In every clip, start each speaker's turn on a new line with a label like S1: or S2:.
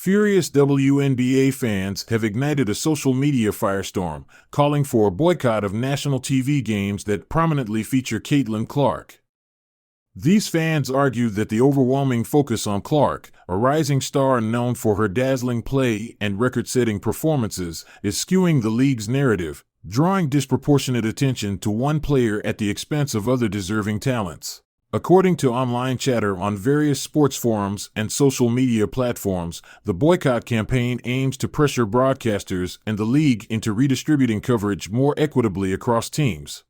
S1: Furious WNBA fans have ignited a social media firestorm, calling for a boycott of national TV games that prominently feature Caitlin Clark. These fans argue that the overwhelming focus on Clark, a rising star known for her dazzling play and record-setting performances, is skewing the league's narrative, drawing disproportionate attention to one player at the expense of other deserving talents. According to online chatter on various sports forums and social media platforms, the boycott campaign aims to pressure broadcasters and the league into redistributing coverage more equitably across teams.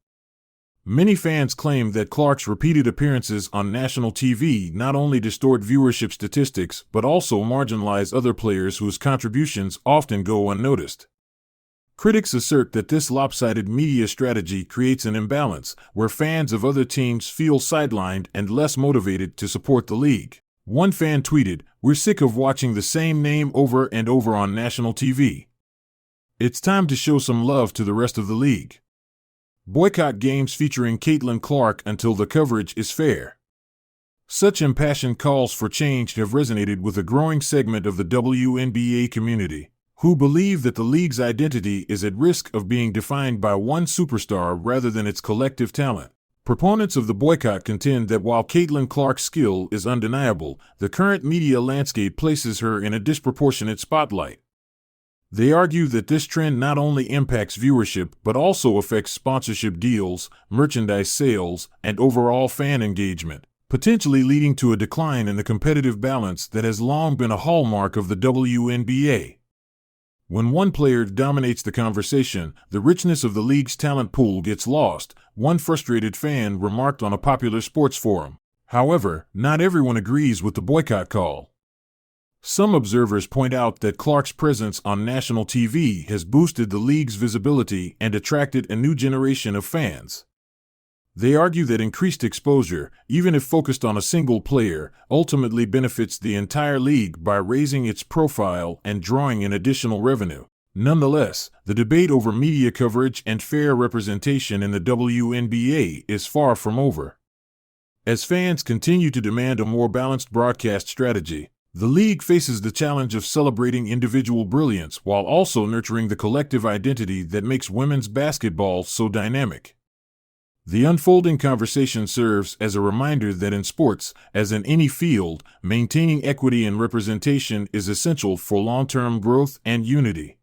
S1: Many fans claim that Clark's repeated appearances on national TV not only distort viewership statistics but also marginalize other players whose contributions often go unnoticed. Critics assert that this lopsided media strategy creates an imbalance, where fans of other teams feel sidelined and less motivated to support the league. One fan tweeted, "We're sick of watching the same name over and over on national TV. It's time to show some love to the rest of the league. Boycott games featuring Caitlin Clark until the coverage is fair." Such impassioned calls for change have resonated with a growing segment of the WNBA community, who believe that the league's identity is at risk of being defined by one superstar rather than its collective talent. Proponents of the boycott contend that while Caitlin Clark's skill is undeniable, the current media landscape places her in a disproportionate spotlight. They argue that this trend not only impacts viewership but also affects sponsorship deals, merchandise sales, and overall fan engagement, potentially leading to a decline in the competitive balance that has long been a hallmark of the WNBA. When one player dominates the conversation, the richness of the league's talent pool gets lost, one frustrated fan remarked on a popular sports forum. However, not everyone agrees with the boycott call. Some observers point out that Clark's presence on national TV has boosted the league's visibility and attracted a new generation of fans. They argue that increased exposure, even if focused on a single player, ultimately benefits the entire league by raising its profile and drawing in additional revenue. Nonetheless, the debate over media coverage and fair representation in the WNBA is far from over. As fans continue to demand a more balanced broadcast strategy, the league faces the challenge of celebrating individual brilliance while also nurturing the collective identity that makes women's basketball so dynamic. The unfolding conversation serves as a reminder that in sports, as in any field, maintaining equity and representation is essential for long-term growth and unity.